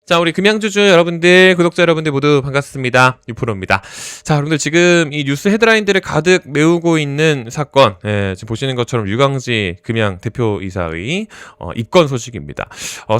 자, 우리 금양주주 여러분들, 구독자 여러분들 모두 반갑습니다. 유프로입니다. 자, 여러분들 지금 이 뉴스 헤드라인들을 가득 메우고 있는 사건, 지금 보시는 것처럼 유광지 금양 대표이사의 입건 소식입니다.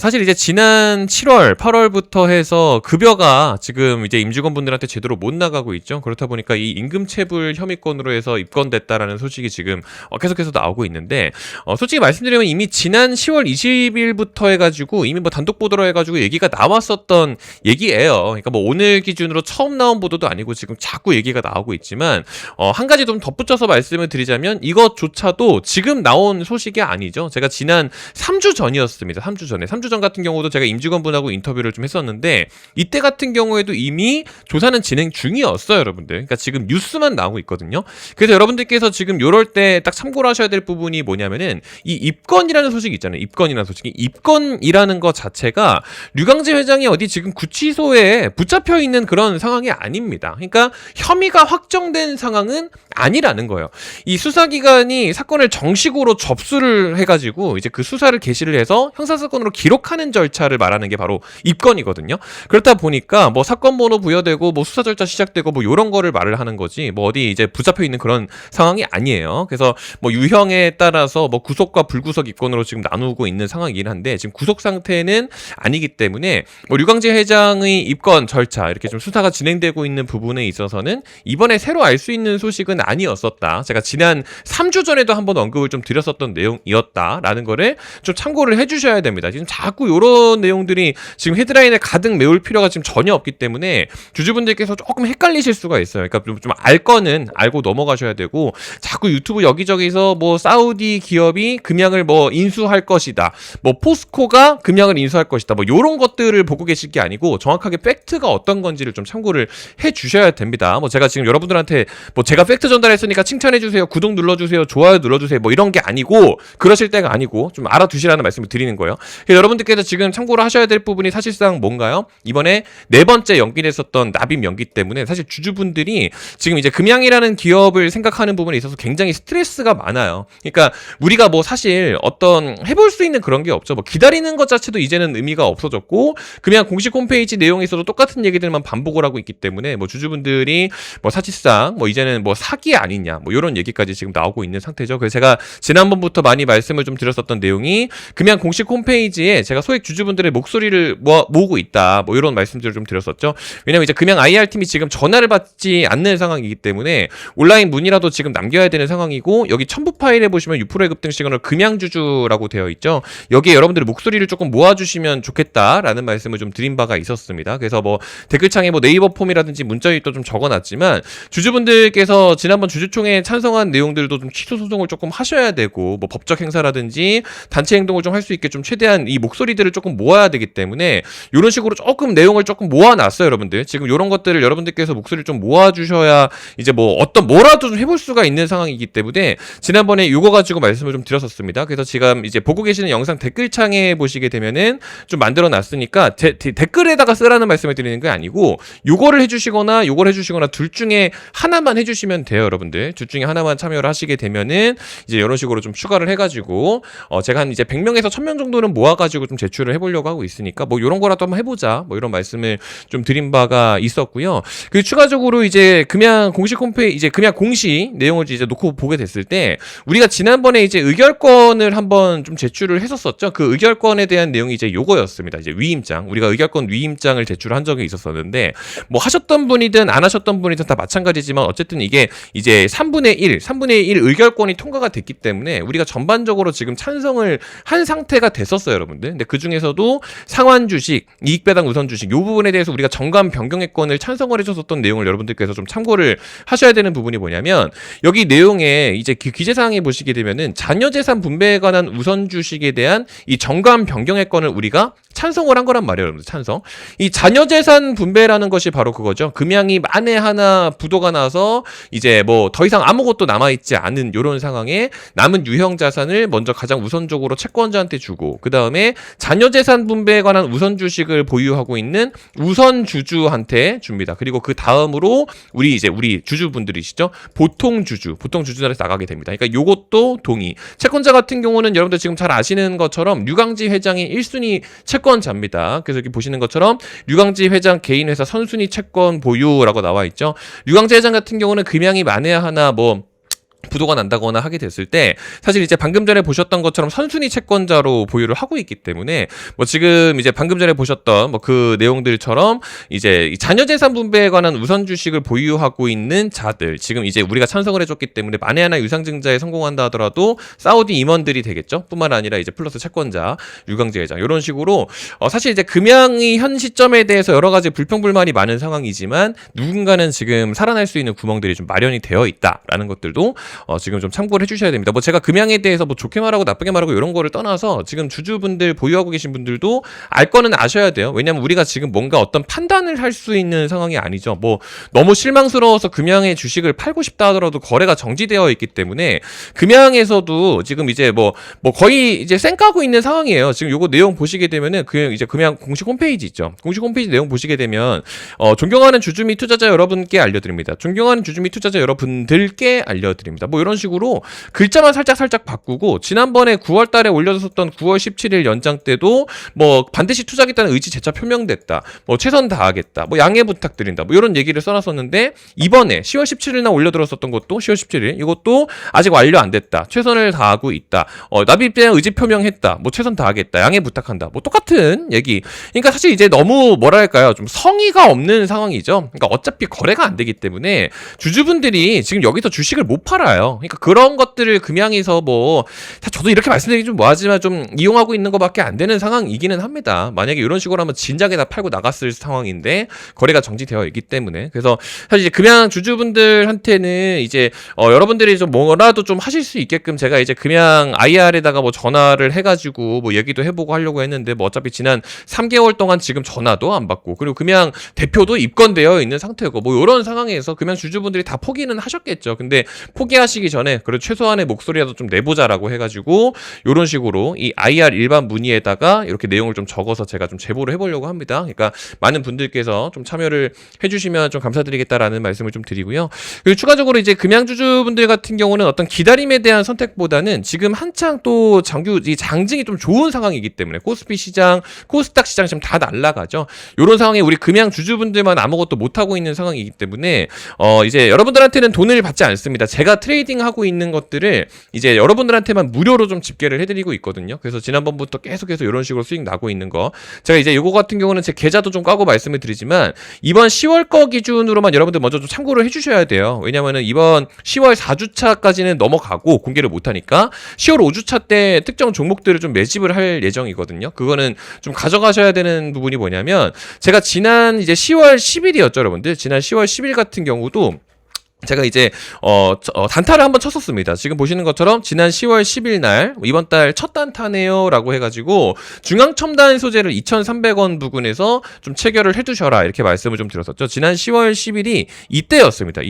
사실 이제 지난 7월, 8월부터 해서 급여가 지금 이제 임직원분들한테 제대로 못 나가고 있죠. 그렇다 보니까 이 임금체불 혐의건으로 해서 입건됐다라는 소식이 지금 계속해서 나오고 있는데, 솔직히 말씀드리면 이미 지난 10월 20일부터 해가지고 이미 뭐 단독 보도로 해가지고 얘기가 나왔었던 얘기예요. 그러니까 뭐 오늘 기준으로 처음 나온 보도도 아니고 지금 자꾸 얘기가 나오고 있지만 한 가지 좀 덧붙여서 말씀을 드리자면 이것조차도 지금 나온 소식이 아니죠. 제가 지난 3주 전이었습니다. 3주 전에. 3주 전 같은 경우도 제가 임직원분하고 인터뷰를 좀 했었는데 이때 같은 경우에도 이미 조사는 진행 중이었어요, 여러분들. 그러니까 지금 뉴스만 나오고 있거든요. 그래서 여러분들께서 지금 요럴 때 딱 참고를 하셔야 될 부분이 뭐냐면은 이 입건이라는 소식이 있잖아요. 입건이라는 소식이. 입건이라는 것 자체가 류광재 회장이 어디 지금 구치소에 붙잡혀 있는 그런 상황이 아닙니다. 그러니까 혐의가 확정된 상황은 아니라는 거예요. 이 수사기관이 사건을 정식으로 접수를 해가지고 이제 그 수사를 개시를 해서 형사사건으로 기록하는 절차를 말하는 게 바로 입건이거든요. 그렇다 보니까 뭐 사건 번호 부여되고 뭐 수사 절차 시작되고 뭐 이런 거를 말을 하는 거지 뭐 어디 이제 붙잡혀 있는 그런 상황이 아니에요. 그래서 뭐 유형에 따라서 뭐 구속과 불구속 입건으로 지금 나누고 있는 상황이긴 한데 지금 구속 상태는 아니기 때문에 뭐 류광재 회장의 입건 절차 이렇게 좀 수사가 진행되고 있는 부분에 있어서는 이번에 새로 알 수 있는 소식은 아니었었다. 제가 지난 3주 전에도 한번 언급을 좀 드렸었던 내용이었다라는 거를 좀 참고를 해주셔야 됩니다. 지금 자꾸 이런 내용들이 지금 헤드라인에 가득 메울 필요가 지금 전혀 없기 때문에 주주분들께서 조금 헷갈리실 수가 있어요. 그러니까 좀 알 거는 알고 넘어가셔야 되고 자꾸 유튜브 여기저기서 뭐 사우디 기업이 금양을 뭐 인수할 것이다. 뭐 포스코가 금양을 인수할 것이다. 뭐 이런 것들을 보고 계실 게 아니고 정확하게 팩트가 어떤 건지를 좀 참고를 해 주셔야 됩니다. 뭐 제가 지금 여러분들한테 뭐 제가 팩트 전달했으니까 칭찬해 주세요. 구독 눌러 주세요. 좋아요 눌러 주세요. 뭐 이런 게 아니고 그러실 때가 아니고 좀 알아두시라는 말씀을 드리는 거예요. 여러분들께서 지금 참고를 하셔야 될 부분이 사실상 뭔가요? 이번에 네 번째 연기됐었던 납입 연기 때문에 사실 주주분들이 지금 이제 금양이라는 기업을 생각하는 부분에 있어서 굉장히 스트레스가 많아요. 그러니까 우리가 뭐 사실 어떤 해볼 수 있는 그런 게 없죠. 뭐 기다리는 것 자체도 이제는 의미가 없어졌고 그냥 공식 홈페이지 내용에서도 똑같은 얘기들만 반복을 하고 있기 때문에 뭐 주주분들이 뭐 사실상 뭐 이제는 뭐 사기 아니냐 뭐 이런 얘기까지 지금 나오고 있는 상태죠. 그래서 제가 지난번부터 많이 말씀을 좀 드렸었던 내용이 금양 공식 홈페이지에 제가 소액 주주분들의 목소리를 모으고 있다 뭐 이런 말씀들을 좀 드렸었죠. 왜냐면 이제 금양 IR팀이 지금 전화를 받지 않는 상황이기 때문에 온라인 문의라도 지금 남겨야 되는 상황이고 여기 첨부 파일에 보시면 유프로의 급등 시그널 금양주주라고 되어 있죠. 여기에 여러분들의 목소리를 조금 모아주시면 좋겠다라는 말씀을 좀 드린 바가 있었습니다. 그래서 뭐 댓글창에 뭐 네이버 폼이라든지 문자일도 좀 적어놨지만 주주분들께서 지난번 주주총회에 찬성한 내용들도 좀 취소 소송을 조금 하셔야 되고 뭐 법적 행사라든지 단체 행동을 좀 할 수 있게 좀 최대한 이 목소리들을 조금 모아야 되기 때문에 이런 식으로 조금 내용을 조금 모아놨어요, 여러분들. 지금 이런 것들을 여러분들께서 목소리를 좀 모아주셔야 이제 뭐 뭐라도 좀 해볼 수가 있는 상황이기 때문에 지난번에 이거 가지고 말씀을 좀 드렸었습니다. 그래서 지금 이제 보고 계시는 영상 댓글창에 보시게 되면은 좀 만들어 놨으니까 댓글에다가 쓰라는 말씀을 드리는 게 아니고 요거를 해주시거나 요걸 해주시거나 둘 중에 하나만 해주시면 돼요, 여러분들. 둘 중에 하나만 참여를 하시게 되면은 이제 이런 식으로 좀 추가를 해가지고 제가 한 이제 100명에서 1000명 정도는 모아가지고 좀 제출을 해보려고 하고 있으니까 뭐 이런 거라도 한번 해보자 뭐 이런 말씀을 좀 드린 바가 있었고요. 그리고 추가적으로 이제 금양 공식 홈페이지 이제 금양 공식 내용을 이제 놓고 보게 됐을 때 우리가 지난번에 이제 의결권을 한번 좀 제출을 했었었죠. 그 의결권에 대한 내용이 이제 요거였습니다. 이제 위임장 우리가 의결권 위임장을 제출한 적이 있었었는데 뭐 하셨던 분이든 안 하셨던 분이든 다 마찬가지지만 어쨌든 이게 이제 3분의 1 의결권이 통과가 됐기 때문에 우리가 전반적으로 지금 찬성을 한 상태가 됐었어요, 여러분들. 근데 그 중에서도 상환 주식, 이익배당 우선 주식 요 부분에 대해서 우리가 정관 변경의권을 찬성을 해줬었던 내용을 여러분들께서 좀 참고를 하셔야 되는 부분이 뭐냐면 여기 내용에 이제 기재사항에 보시게 되면은 자녀재산 분배에 관한 우선 주식에 대한 이 정관 변경의권을 우리가 찬성을 한 거란 말이에요, 여러분들. 찬성. 이 자녀재산 분배라는 것이 바로 그거죠. 금양이 만에 하나 부도가 나서 이제 이제 뭐 더 이상 아무것도 남아있지 않은 이런 상황에 남은 유형 자산을 먼저 가장 우선적으로 채권자한테 주고 그 다음에 자녀 재산 분배에 관한 우선 주식을 보유하고 있는 우선 주주한테 줍니다. 그리고 그 다음으로 우리 주주분들이시죠. 보통 주주자리에서 나가게 됩니다. 그러니까 요것도 동의. 채권자 같은 경우는 여러분들 지금 잘 아시는 것처럼 류강지 회장이 1순위 채권자입니다. 그래서 여기 보시는 것처럼 류강지 회장 개인 회사 선순위 채권 보유라고 나와 있죠. 류강지 회장 같은 경우는 금양이 만에야 하나 부도가 난다거나 하게 됐을 때 사실 이제 방금 전에 보셨던 것처럼 선순위 채권자로 보유를 하고 있기 때문에 지금 이제 방금 전에 보셨던 그 내용들처럼 이제 자녀 재산 분배에 관한 우선 주식을 보유하고 있는 자들 지금 이제 우리가 찬성을 해줬기 때문에 만에 하나 유상증자에 성공한다 하더라도 사우디 임원들이 되겠죠. 뿐만 아니라 이제 플러스 채권자 류강지 회장 이런 식으로 사실 이제 금양이 현 시점에 대해서 여러 가지 불평불만이 많은 상황이지만 누군가는 지금 살아날 수 있는 구멍들이 좀 마련이 되어 있다라는 것들도 지금 좀 참고를 해주셔야 됩니다. 제가 금양에 대해서 좋게 말하고 나쁘게 말하고 이런 거를 떠나서 지금 주주분들 보유하고 계신 분들도 알 거는 아셔야 돼요. 왜냐면 우리가 지금 뭔가 어떤 판단을 할 수 있는 상황이 아니죠. 너무 실망스러워서 금양의 주식을 팔고 싶다 하더라도 거래가 정지되어 있기 때문에 금양에서도 지금 이제 거의 이제 쌩까고 있는 상황이에요. 지금 요거 내용 보시게 되면은 이제 금양 공식 홈페이지 있죠. 공식 홈페이지 내용 보시게 되면 존경하는 주주 및 투자자 여러분께 알려드립니다. 존경하는 주주 및 투자자 여러분들께 알려드립니다. 이런 식으로 글자만 살짝 바꾸고 지난번에 9월 달에 올려줬었던 9월 17일 연장 때도 반드시 투자하겠다는 의지 재차 표명됐다. 최선 다하겠다. 양해 부탁드린다. 이런 얘기를 써놨었는데 이번에 10월 17일 날 올려들었었던 것도 10월 17일 이것도 아직 완료 안 됐다. 최선을 다하고 있다. 납입에 대한 의지 표명했다. 최선 다하겠다. 양해 부탁한다. 똑같은 얘기. 그러니까 사실 이제 너무 뭐랄까요? 좀 성의가 없는 상황이죠. 그러니까 어차피 거래가 안 되기 때문에 주주분들이 지금 여기서 주식을 못 팔아요. 그러니까 그런 것들을 금양에서 저도 이렇게 말씀드리기 좀 뭐하지만 좀 이용하고 있는 것밖에 안 되는 상황이기는 합니다. 만약에 이런 식으로 하면 진작에 다 팔고 나갔을 상황인데 거래가 정지되어 있기 때문에 그래서 사실 이제 금양 주주분들한테는 이제 여러분들이 좀 뭐라도 좀 하실 수 있게끔 제가 이제 금양 IR에다가 전화를 해가지고 얘기도 해보고 하려고 했는데 어차피 지난 3개월 동안 지금 전화도 안 받고 그리고 금양 대표도 입건되어 있는 상태고 이런 상황에서 금양 주주분들이 다 포기는 하셨겠죠. 근데 포기하시기 전에 그래도 최소한의 목소리라도 좀 내보자라고 해가지고 이런 식으로 이 IR 일반 문의에다가 이렇게 내용을 좀 적어서 제가 좀 제보를 해보려고 합니다. 그러니까 많은 분들께서 좀 참여를 해주시면 좀 감사드리겠다라는 말씀을 좀 드리고요. 그리고 추가적으로 이제 금양주주분들 같은 경우는 어떤 기다림에 대한 선택보다는 지금 한창 또 이 장증이 좀 좋은 상황이기 때문에 코스피 시장, 코스닥 시장 지금 다 날라가죠. 이런 상황에 우리 금양주주분들만 아무것도 못하고 있는 상황이기 때문에 이제 여러분들한테는 돈을 받지 않습니다. 제가 트레이딩하고 있는 것들을 이제 여러분들한테만 무료로 좀 집계를 해드리고 있거든요. 그래서 지난번부터 계속해서 이런 식으로 수익 나고 있는 거 제가 이제 요거 같은 경우는 제 계좌도 좀 까고 말씀을 드리지만 이번 10월 거 기준으로만 여러분들 먼저 좀 참고를 해주셔야 돼요. 왜냐면은 이번 10월 4주차까지는 넘어가고 공개를 못하니까 10월 5주차 때 특정 종목들을 좀 매집을 할 예정이거든요. 그거는 좀 가져가셔야 되는 부분이 뭐냐면 제가 지난 이제 10월 10일이었죠 여러분들. 지난 10월 10일 같은 경우도 제가 이제 단타를 한번 쳤었습니다. 지금 보시는 것처럼 지난 10월 10일 날 이번 달 첫 단타네요 라고 해가지고 중앙첨단 소재를 2,300원 부근에서 좀 체결을 해두셔라 이렇게 말씀을 좀 드렸었죠. 지난 10월 10일이 이때였습니다.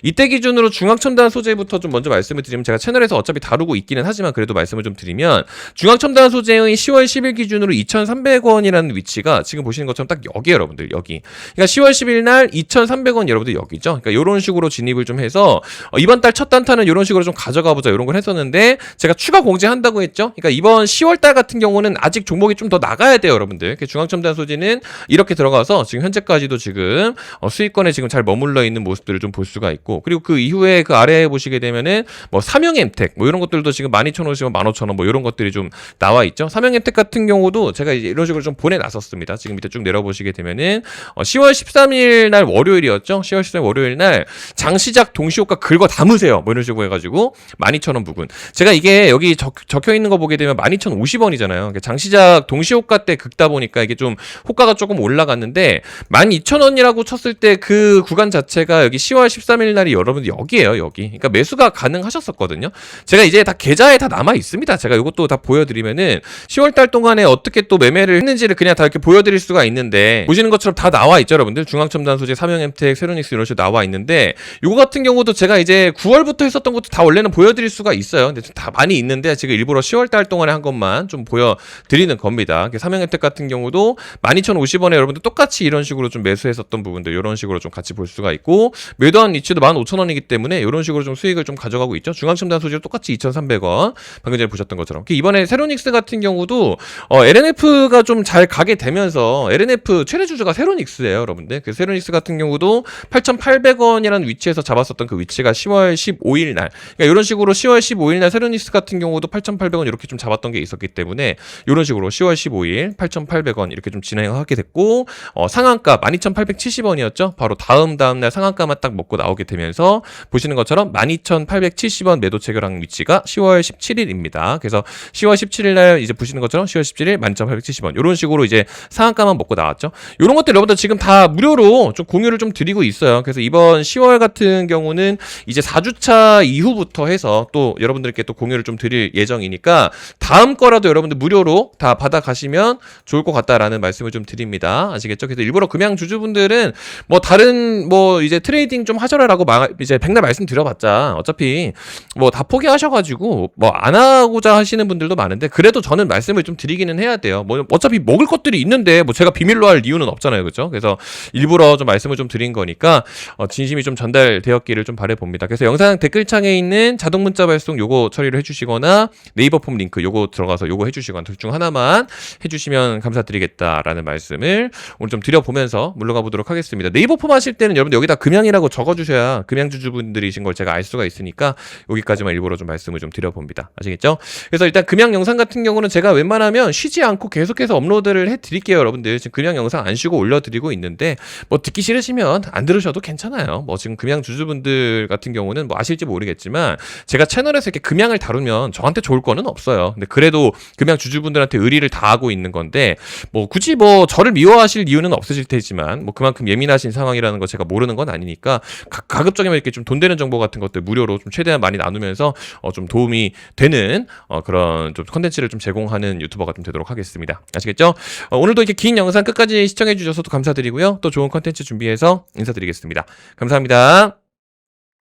이때 기준으로 중앙첨단 소재부터 좀 먼저 말씀을 드리면 제가 채널에서 어차피 다루고 있기는 하지만 그래도 말씀을 좀 드리면 중앙첨단 소재의 10월 10일 기준으로 2,300원이라는 위치가 지금 보시는 것처럼 딱 여기 여러분들 여기 그러니까 10월 10일 날 2,300원 여러분들 여기죠. 그러니까 이런 식으로 진입을 좀 해서 이번 달 첫 단타는 이런 식으로 좀 가져가 보자 이런 걸 했었는데 제가 추가 공지한다고 했죠. 그러니까 이번 10월 달 같은 경우는 아직 종목이 좀 더 나가야 돼요, 여러분들. 중앙첨단 소재는 이렇게 들어가서 지금 현재까지도 지금 수익권에 지금 잘 머물러 있는 모습들을 좀 볼 수가 있고 그리고 그 이후에 그 아래에 보시게 되면은 삼형엠텍 이런 것들도 지금 12,000원이면 15,000원 이런 것들이 좀 나와 있죠. 삼형엠텍 같은 경우도 제가 이제 이런 식으로 좀 보내놨었습니다. 지금 밑에 쭉 내려보시게 되면은 10월 13일 날 월요일이었죠. 10월 13일 월요일 날 장시작 동시효과 긁어 담으세요. 이런 식으로 해가지고 12,000원 부근. 제가 이게 여기 적혀 있는 거 보게 되면 12,050원이잖아요. 장시작 동시효과 때 긁다 보니까 이게 좀 호가가 조금 올라갔는데 12,000원이라고 쳤을 때 그 구간 자체가 여기 10월 13일 날이 여러분들 여기에요. 여기. 그러니까 매수가 가능하셨었거든요. 제가 이제 다 계좌에 다 남아 있습니다. 제가 이것도 다 보여드리면은 10월 달 동안에 어떻게 또 매매를 했는지를 그냥 다 이렇게 보여드릴 수가 있는데 보시는 것처럼 다 나와 있죠, 여러분들. 중앙첨단 소재, 삼형엠텍, 세로닉스 이런 식으로 나와 있는데 요거 같은 경우도 제가 이제 9월부터 했었던 것도 다 원래는 보여드릴 수가 있어요. 근데 다 많이 있는데 지금 일부러 10월달 동안에 한 것만 좀 보여드리는 겁니다. 삼형 혜택 같은 경우도 12,050원에 여러분들 똑같이 이런 식으로 좀 매수했었던 부분들 이런 식으로 좀 같이 볼 수가 있고, 매도한 위치도 15,000원이기 때문에 이런 식으로 좀 수익을 좀 가져가고 있죠. 중앙첨단 소재도 똑같이 2,300원 방금 전에 보셨던 것처럼. 이번에 세로닉스 같은 경우도 LNF가 좀 잘 가게 되면서, LNF 최대 주주가 세로닉스예요, 여러분들. 그 세로닉스 같은 경우도 8,800원이라는 위치에서 잡았었던 그 위치가 10월 15일 날, 그러니까 이런 식으로 10월 15일 날 세로닉스 같은 경우도 8,800원 이렇게 좀 잡았던 게 있었기 때문에 이런 식으로 10월 15일 8,800원 이렇게 좀 진행하게 됐고, 상한가 12,870원이었죠. 바로 다음 날 상한가만 딱 먹고 나오게 되면서 보시는 것처럼 12,870원 매도 체결한 위치가 10월 17일입니다. 그래서 10월 17일 날 이제 보시는 것처럼 10월 17일 12,870원 이런 식으로 이제 상한가만 먹고 나왔죠. 이런 것들 여러분들 지금 다 무료로 좀 공유를 좀 드리고 있어요. 그래서 이번 10월 같은 경우는 이제 4주차 이후부터 해서 또 여러분들께 또 공유를 좀 드릴 예정이니까 다음 거라도 여러분들 무료로 다 받아가시면 좋을 것 같다라는 말씀을 좀 드립니다. 아시겠죠? 그래서 일부러 금양 주주분들은 뭐 다른 뭐 이제 트레이딩 좀 하셔라라고 이제 백날 말씀드려봤자 어차피 뭐 다 포기하셔가지고 뭐 안 하고자 하시는 분들도 많은데, 그래도 저는 말씀을 좀 드리기는 해야 돼요. 뭐 어차피 먹을 것들이 있는데 뭐 제가 비밀로 할 이유는 없잖아요, 그렇죠? 그래서 일부러 좀 말씀을 좀 드린 거니까 진심이 좀 전달되었기를 좀 바라봅니다. 그래서 영상 댓글창에 있는 자동 문자 발송 요거 처리를 해주시거나 네이버 폼 링크 요거 들어가서 요거 해주시거나 둘 중 하나만 해주시면 감사드리겠다라는 말씀을 오늘 좀 드려보면서 물러가 보도록 하겠습니다. 네이버 폼 하실 때는 여러분들 여기다 금양이라고 적어주셔야 금양주주분들이신 걸 제가 알 수가 있으니까 여기까지만 일부러 좀 말씀을 좀 드려봅니다. 아시겠죠? 그래서 일단 금양 영상 같은 경우는 제가 웬만하면 쉬지 않고 계속해서 업로드를 해드릴게요. 여러분들 지금 금양 영상 안 쉬고 올려드리고 있는데 뭐 듣기 싫으시면 안 들으셔도 괜찮아요. 뭐 지금 금양 주주분들 같은 경우는 뭐 아실지 모르겠지만 제가 채널에서 이렇게 금양을 다루면 저한테 좋을 거는 없어요. 근데 그래도 금양 주주분들한테 의리를 다하고 있는 건데, 뭐 굳이 뭐 저를 미워하실 이유는 없으실 테지만 뭐 그만큼 예민하신 상황이라는 거 제가 모르는 건 아니니까 가급적이면 이렇게 좀 돈 되는 정보 같은 것들 무료로 좀 최대한 많이 나누면서 좀 도움이 되는 그런 좀 컨텐츠를 좀 제공하는 유튜버가 좀 되도록 하겠습니다. 아시겠죠? 오늘도 이렇게 긴 영상 끝까지 시청해 주셔서 감사드리고요. 또 좋은 컨텐츠 준비해서 인사드리겠습니다. 감사합니다.